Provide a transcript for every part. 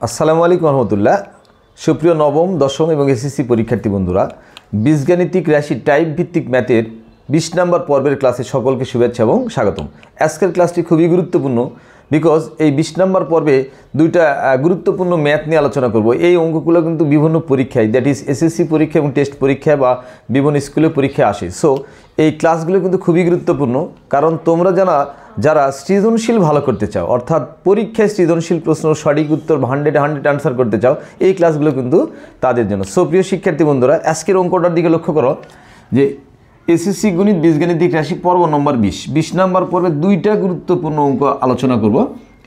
আসসালামু আলাইকুম রহমতুল্লাহ। সুপ্রিয় নবম দশম এবং এসএসসি পরীক্ষার্থী বন্ধুরা, বীজগাণিতিক রাশি টাইপ ভিত্তিক ম্যাথের 20 নম্বর পর্বের ক্লাসে সকলকে শুভেচ্ছা এবং স্বাগতম। আজকের ক্লাসটি খুবই গুরুত্বপূর্ণ, বিকজ এই 20 নম্বর পর্বে দুইটা গুরুত্বপূর্ণ ম্যাথ নিয়ে আলোচনা করব। এই অঙ্কগুলো কিন্তু বিভিন্ন পরীক্ষায়, দ্যাট ইজ এসএসসি পরীক্ষা এবং টেস্ট পরীক্ষা বা বিভিন্ন স্কুলের পরীক্ষায় আসে। সো এই ক্লাসগুলো কিন্তু খুবই গুরুত্বপূর্ণ, কারণ তোমরা যারা সৃজনশীল ভালো করতে চাও, অর্থাৎ পরীক্ষায় সৃজনশীল প্রশ্ন সঠিক উত্তর 100 আনসার করতে চাও, এই ক্লাসগুলো কিন্তু তাদের জন্য। সো প্রিয় শিক্ষার্থী বন্ধুরা, আজকের অঙ্কটার দিকে লক্ষ্য করো যে এসএসসি গণিত বীজগাণিতিক রাশি পর্ব নম্বর 20 নম্বর পর্বে দুইটা গুরুত্বপূর্ণ অঙ্ক আলোচনা করব।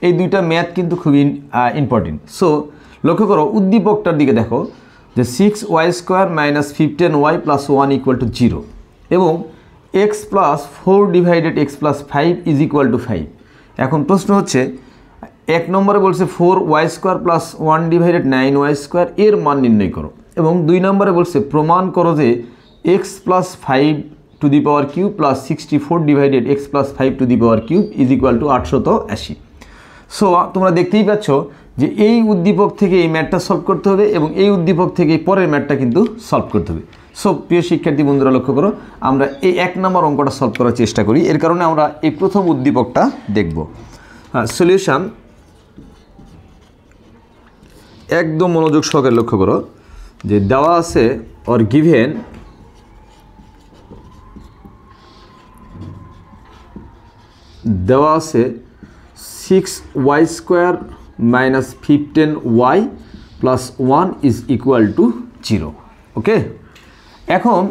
এই দুইটা ম্যাথ কিন্তু খুবই ইম্পর্টেন্ট। সো লক্ষ্য করো, উদ্দীপকটার দিকে দেখো যে 6y² - 15y + 1 = 0 এবং x + 4 / x + 5 = 5। এখন প্রশ্ন হচ্ছে, এক নম্বরে বলছে 4y² + 1 / 9y² এর মান নির্ণয় করো, এবং 2 নম্বরে বলছে প্রমাণ করো যে x + 5³ + 64 / x + 5³ = 880। সো তোমরা দেখতেই পাচ্ছ যে এই উদ্দীপক থেকে এই ম্যাথটা সলভ করতে হবে এবং এই উদ্দীপক থেকে পরের ম্যাথটা কিন্তু সলভ করতে হবে। সো প্রিয় শিক্ষার্থী বন্ধুরা লক্ষ্য করো, আমরা এই 1 নম্বর অঙ্কটা সলভ করার চেষ্টা করি। এর কারণে আমরা এই প্রথম উদ্দীপকটা দেখব। সলিউশন একদম মনোযোগ সহকারে লক্ষ্য করো যে দেওয়া আছে অর গিভেন দেওয়া আছে 6y² - 15y + 1 = 0। ওকে, এখন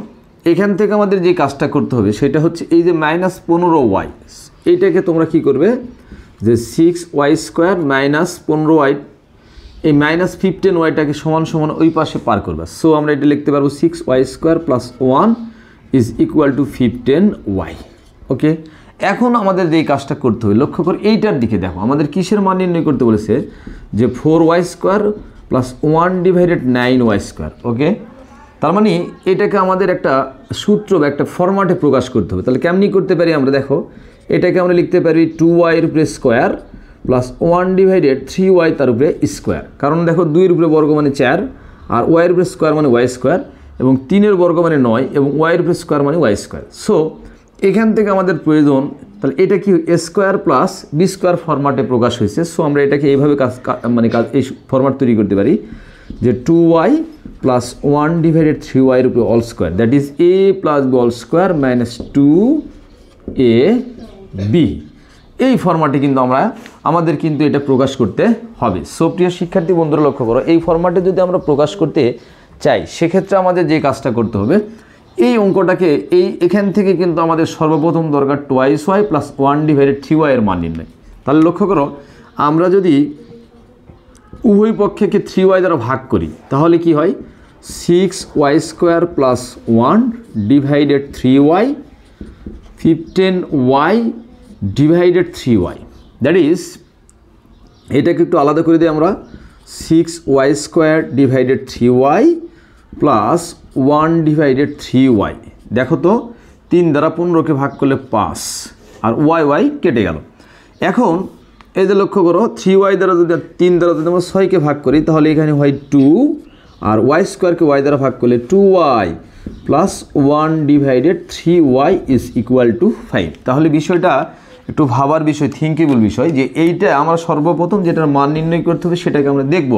এখান থেকে আমাদের যে কাজটা করতে হবে সেটা হচ্ছে এই যে -15y, এইটাকে তোমরা কি করবে যে 6y² - 15y, এই -15yটাকে সমান সমান ওই পাশে পার করবে। সো আমরা এটা লিখতে পারবো 6y² + 1 = 15y। ওকে, এখন আমাদের যে কাজটা করতে হবে, লক্ষ্য করে এইটার দিকে দেখো, আমাদের কিসের মান নির্ণয় করতে বলেছে যে 4y² + 1 / 9y²। ওকে, তার মানে এটাকে আমাদের একটা সূত্র বা একটা ফরম্যাটে প্রকাশ করতে হবে। তাহলে কেমনি করতে পারি আমরা, দেখো এটাকে আমরা লিখতে পারি 2y² + 1 / 3y তার উপরে স্কোয়ার, কারণ দেখো 2 এর উপরে বর্গ মানে 4, আর y এর উপরে স্কোয়ার মানে y², এবং 3 এর বর্গ মানে 9, এবং y এর উপরে স্কোয়ার মানে y²। সো এখান থেকে আমাদের প্রয়োজন, তাহলে এটা কি a² + b² ফরম্যাটে প্রকাশ হয়েছে। সো আমরা এটাকে এইভাবে এই ফরম্যাট তৈরি করতে পারি যে 2y + 1 / 3y এর উপরে all square, that is a + b² - 2ab। এই ফরম্যাটে কিন্তু আমাদের কিন্তু এটা প্রকাশ করতে হবে। সো প্রিয় শিক্ষার্থী বন্ধুরা লক্ষ্য করো, এই ফরম্যাটে যদি আমরা প্রকাশ করতে চাই, সেক্ষেত্রে আমাদের যে কাজটা করতে হবে, এই অঙ্কটাকে এখান থেকে কিন্তু আমাদের সর্বপ্রথম দরকার 2y + 1 / 3y এর মান নির্ণয়। তাহলে লক্ষ্য করো, আমরা যদি উভয় পক্ষকে 3y দ্বারা ভাগ করি তাহলে কি হয়, 6y² + 1 / 3y 15y / 3y, that is এটাকে একটু আলাদা করে দিই আমরা, 6y² / 3y + 1 / 3y। দেখো তো 3 দ্বারা 15কে ভাগ করলে 5, আর y কেটে গেল। এখন এই যে লক্ষ্য করো, 3y দ্বারা যদি 3 দ্বারা যদি আমরা 6কে ভাগ করি তাহলে এখানে হয় 2, আর y² y দ্বারা ভাগ করলে 2y + 1 / 3y = 5। তাহলে বিষয়টা একটু ভাবার বিষয়, থিঙ্কেবল বিষয়, যে এইটা আমরা সর্বপ্রথম যেটার মান নির্ণয় করতে হবে সেটাকে আমরা দেখব,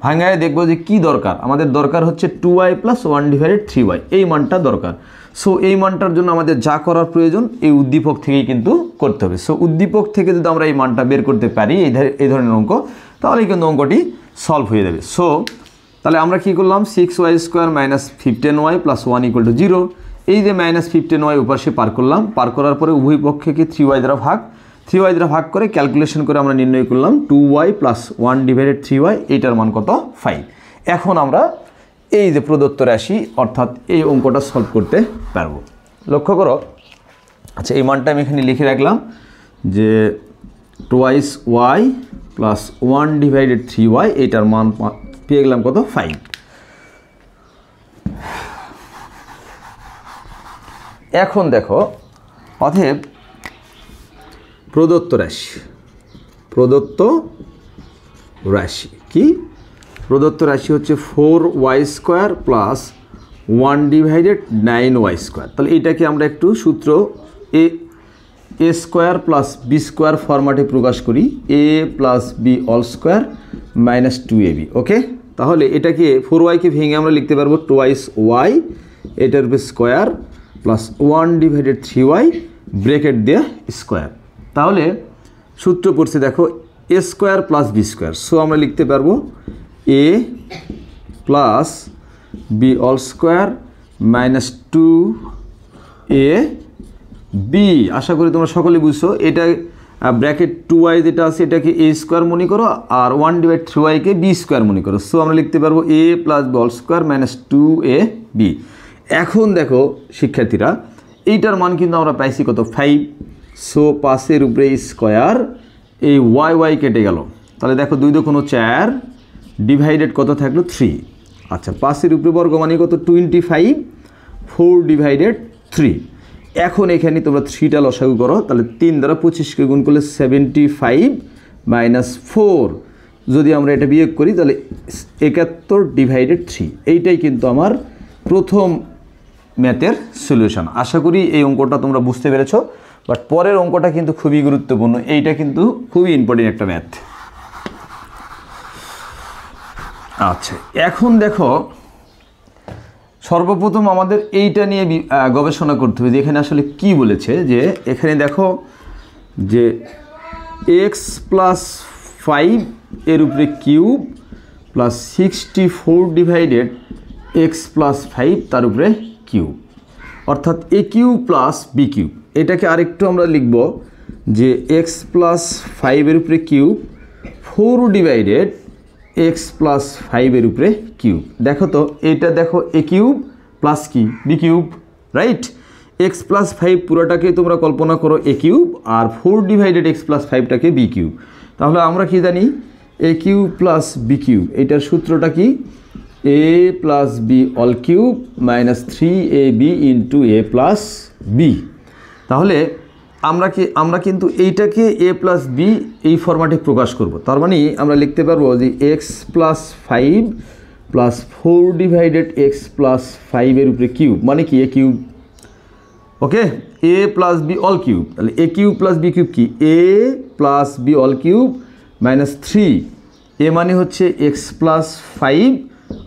ভাঙায় দেখব যে কি দরকার। আমাদের দরকার হচ্ছে 2y + 1 / 3y, এই মানটা দরকার। সো এই মানটার জন্য আমাদের যা করার প্রয়োজন এই উদ্দীপক থেকেই কিন্তু করতে হবে। সো উদ্দীপক থেকে যদি আমরা এই মানটা বের করতে পারি, এই ধরনের অঙ্ক, তাহলে কিন্তু অঙ্কটি সলভ হয়ে যাবে। সো তাহলে আমরা কি করলাম, 6y² - 15y + 1 = 0, এই যে -15y উপাশে পার করলাম, পার করার পরে উভয় পক্ষকে 3y দ্বারা ভাগ করে ক্যালকুলেশন করে আমরা নির্ণয় করলাম 2y + 1 / 3y, এইটার মান কত, 5। এখন আমরা এই যে প্রদত্ত রাশি অর্থাৎ এই অঙ্কটা সলভ করতে পারবো। লক্ষ্য করো, আচ্ছা এই মানটা আমি এখানে লিখে রাখলাম যে 2y + 1 / 3y, এইটার মান পেয়ে গেলাম কত, 5। এখন দেখো, অতএব প্রদত্ত রাশি রাশি কি প্রদত্ত রাশি হচ্ছে 4y² প্লাস 1/9y²। তাহলে এটাকে আমরা একটু সূত্র a² প্লাস b² ফরম্যাটে প্রকাশ করি, a plus B whole square minus 2ab। Okay, তাহলে এটাকে 4y কে ভেঙে আমরা লিখতে পারবো টোয়াইস y, এটার উপরে স্কোয়ার প্লাস 1/3y ব্রেকেট দিয়ে স্কোয়ার। তাহলে সূত্র পড়ছে দেখো a² প্লাস b²। সো আমরা লিখতে পারবো a plus B whole square minus 2ab। আশা করি তোমরা সকলে বুঝছো। এটা ব্র্যাকেট 2y যেটা আছে এটাকে a² মনে করো, আর 1/3y কে b² মনে করো। সো আমরা লিখতে পারবো a plus B whole square minus 2ab। এখন দেখো শিক্ষার্থীরা, এইটার মান কিন্তু আমরা পাইছি কত, 5। সো 5-এর উপরে স্কোয়ার, এই y কেটে গেল। তাহলে দেখো 2 × 4 ডিভাইডেড কত থাকলো 3। আচ্ছা, 5-এর উপরে বর্গ মানে কত 25, 4/3। এখন এখানে তোমরা 3টা লসাগু করো, তাহলে 3 দ্বারা 25কে গুণ করলে 75 মাইনাস 4। যদি আমরা এটা বিয়োগ করি তাহলে 71/3। এইটাই কিন্তু আমার প্রথম ম্যাথের সলিউশন। আশা করি এই অঙ্কটা তোমরা বুঝতে পেরেছো। বাট পরের অঙ্কটা কিন্তু খুবই গুরুত্বপূর্ণ, এইটা কিন্তু খুবই ইম্পর্টেন্ট একটা ম্যাথ। আচ্ছা, এখন দেখো সর্বপ্রথম আমাদের এইটা নিয়ে গবেষণা করতে হবে যে এখানে আসলে কি বলেছে। যে এখানে দেখো যে x প্লাস 5 এর উপরে কিউব প্লাস 64/x প্লাস 5 তার উপরে কিউব, অর্থাৎ a cube plus b cube. এটাকে আরেকটু আমরা লিখব যে x প্লাস 5 এর উপরে কিউব 4/x প্লাস 5 এর উপরে কিউব। দেখো তো এটা দেখো a কিউব প্লাস কি b cube, right? x plus 5 পুরোটাকে তোমরা কল্পনা করো a কিউব, আর 4/x প্লাস 5টাকে b কিউব। তাহলে আমরা কি জানি a cube plus b cube, এটার সূত্রটা কি a plus B all cube minus 3ab into a plus B. তাহলে আমরা কিন্তু এইটাকে a প্লাস বি এই ফরম্যাটে প্রকাশ করব। তার মানে আমরা লিখতে পারবো যে x plus 5 plus 4/x plus 5 এর উপরে কিউব মানে কি a cube. Okay, a plus B all cube. তাহলে a cube plus B cube কি a plus B all cube minus 3। a মানে হচ্ছে x প্লাস 5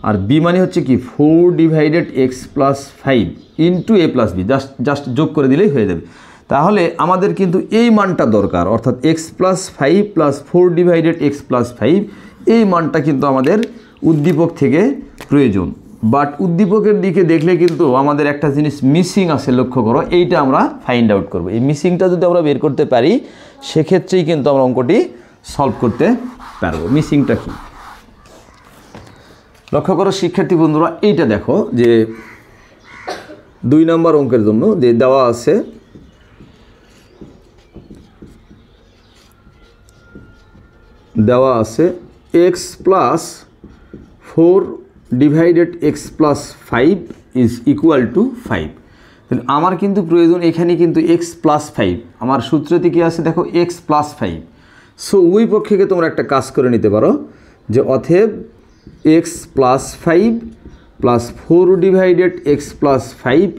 আর b মানে হচ্ছে কি 4/x plus 5 into a plus b, just যোগ করে দিলেই হয়ে যাবে। তাহলে আমাদের কিন্তু এই মানটা দরকার, অর্থাৎ x plus 5 plus 4/x plus 5 এই মানটা কিন্তু আমাদের উদ্দীপক থেকে প্রয়োজন। বাট উদ্দীপকের দিকে দেখলে কিন্তু আমাদের একটা জিনিস মিসিং আছে, লক্ষ্য করো। এইটা আমরা ফাইন্ড আউট করব। এই মিসিংটা যদি আমরা বের করতে পারি সেক্ষেত্রেই কিন্তু আমরা অঙ্কটি সলভ করতে পারবো। মিসিংটা কি লক্ষ্য করো শিক্ষার্থী বন্ধুরা। এইটা দেখো যে 2 নম্বর অঙ্কের জন্য যে দেওয়া আছে x plus 4/x plus 5 is equal two 5। তাহলে আমার কিন্তু প্রয়োজন এখানে কিন্তু x প্লাস 5, আমার সূত্রতে কি আছে দেখো x প্লাস 5। সো উভয় পক্ষকে তোমরা একটা কাজ করে নিতে পারো যে অতএব x plus 5 plus 4/x plus 5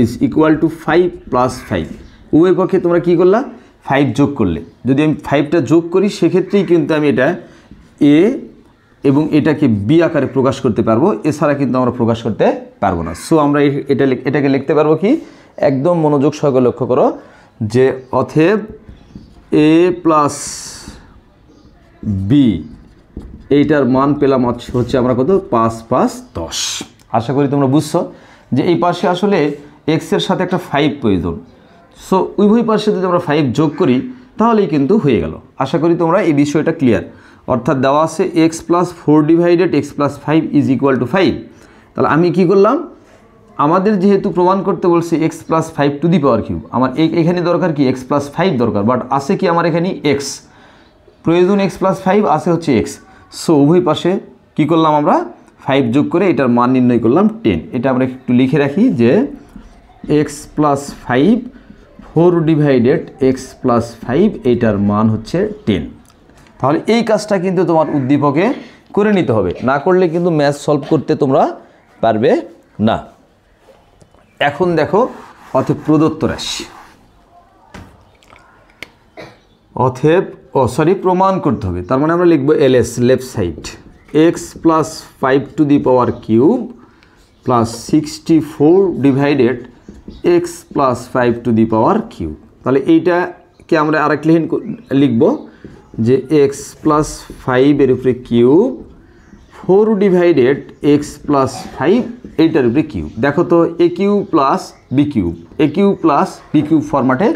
is equal two 5 plus 5। উভয় পক্ষে তোমরা কী করলা 5 যোগ করলে। যদি আমি 5টা যোগ করি সেক্ষেত্রেই কিন্তু আমি এটা a এবং এটাকে b আকারে প্রকাশ করতে পারবো, এছাড়া কিন্তু আমরা প্রকাশ করতে পারবো না। সো আমরা এটাকে লিখতে পারবো কি, একদম মনোযোগ সহকারে লক্ষ্য করো যে অতএব a প্লাস b এইটার মান পেলাম হচ্ছে আমরা কত 5 5 10। আশা করি তোমরা বুঝছো যে এই পাশে আসলে x এর সাথে একটা 5 প্রয়োজন। সো উভয় পাশে যদি আমরা 5 যোগ করি তাহলেই কিন্তু হয়ে গেল। আশা করি তোমরা এই বিষয়টা ক্লিয়ার। অর্থাৎ দেওয়া আছে x plus 4/x plus 5 is equal two 5। তাহলে আমি কি করলাম, আমাদের যেহেতু প্রমাণ করতে বলছে x plus 5 to the power cube, আমার এখানে দরকার কি x প্লাস 5 দরকার, বাট আছে কি আমার এখানে x প্রয়োজন, x প্লাস 5 আছে হচ্ছে x। সো উভয় পাশে কি করলাম আমরা 5 যোগ করে এটার মান নির্ণয় করলাম 10। এটা আমরা একটু লিখে রাখি যে x প্লাস 5 4/x প্লাস 5 এইটার মান হচ্ছে 10। তাহলে এই কাজটা কিন্তু তোমার উদ্দীপকে করে নিতে হবে, না করলে কিন্তু ম্যাথ সলভ করতে তোমরা পারবে না। এখন দেখো অতএব প্রদত্ত রাশি, অতএব প্রমাণ করতে হবে, তার মানে আমরা লিখবো LS left side x plus 5 to the power cube plus 64 divided X plus 5 to the power cube. তাহলে এইটাকে আমরা আরেক লাইন লিখব যে এক্স প্লাস 5 এর উপরে কিউব 4 ডিভাইডেড এক্স প্লাস 5 এইটার উপরে কিউব। দেখো তো A cube plus B cube, A cube plus B cube ফরম্যাটে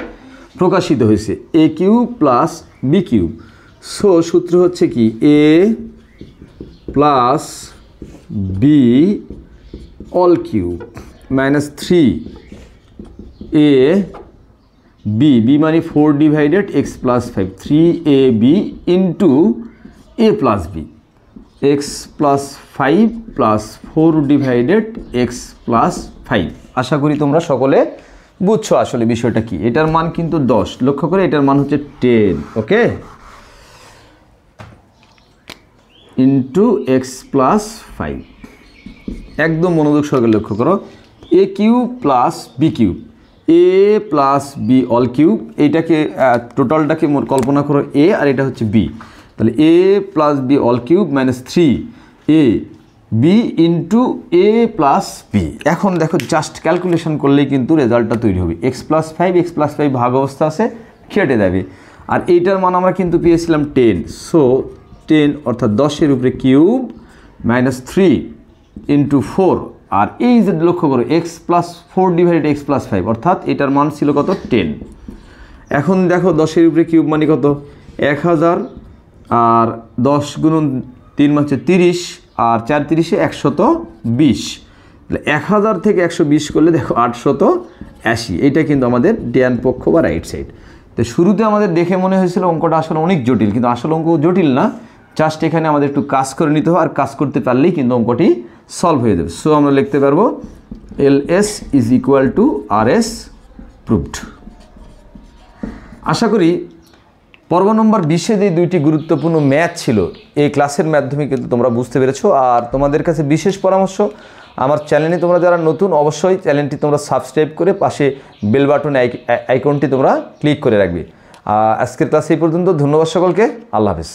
প্রকাশিত হয়েছে, A cube plus B cube. So সূত্র হচ্ছে কি A plus B all cube minus 3 A B, B মানে 4 divided X plus 5, 3ab into A plus B X plus 5 plus 4 divided X plus 5। আশা করি তোমরা সকলে বুঝছো আসলে বিষয়টা কি। এটার মান কিন্তু 10, লক্ষ্য করে এটার মান হচ্ছে 10, ওকে, ইন্টু এক্স প্লাস 5। একদম মনোযোগ সহকারে লক্ষ্য করো, এ কিউব প্লাস বি কিউব, এ প্লাস বি অল কিউব, এইটাকে টোটালটাকে কল্পনা করো এ আর এটা হচ্ছে বি, তাহলে A plus B all cube minus 3 A B into A plus B. এখন দেখো জাস্ট ক্যালকুলেশন করলেই কিন্তু রেজাল্টটা তৈরি হবে। এক্স প্লাস 5 ভাগ অবস্থা আছে, কেটে যাবে, আর এইটার মান আমরা কিন্তু পেয়েছিলাম 10, সো 10 অর্থাৎ 10-এর উপরে কিউব মাইনাস 3 ইন্টু 4, আর এই যে লক্ষ্য করো x plus 4 divided X plus 5 অর্থাৎ এটার মান ছিল কত 10। এখন দেখো 10-এর উপরে কিউব মানে কত 1000, আর 10 গুণন 3 হচ্ছে 30, আর 4 30-এ 120, তাহলে 1000 থেকে 120 করলে দেখো 880। এটা কিন্তু আমাদের ডান পক্ষ বা রাইট সাইড। তো শুরুতে আমাদের দেখে মনে হয়েছিল অঙ্কটা আসলে অনেক জটিল, কিন্তু আসলে অঙ্ক জটিল না, জাস্ট এখানে আমাদের একটু কাজ করে নিতে হবে, আর কাজ করতে পারলেই কিন্তু অঙ্কটি সলভ হয়ে যাবে। সো আমরা লিখতে পারবো LS is equal to RS proved. আশা করি পর্ব নম্বর 20-এ যে দুইটি গুরুত্বপূর্ণ ম্যাথ ছিল এই ক্লাসের মাধ্যমে কিন্তু তোমরা বুঝতে পেরেছো। আর তোমাদের কাছে বিশেষ পরামর্শ, আমার চ্যানেলে তোমরা যারা নতুন অবশ্যই চ্যানেলটি তোমরা সাবস্ক্রাইব করে পাশে বেল বাটন আইকনটি তোমরা ক্লিক করে রাখবে। আজকের ক্লাস এই পর্যন্ত, ধন্যবাদ সকলকে, আল্লাহ হাফেজ।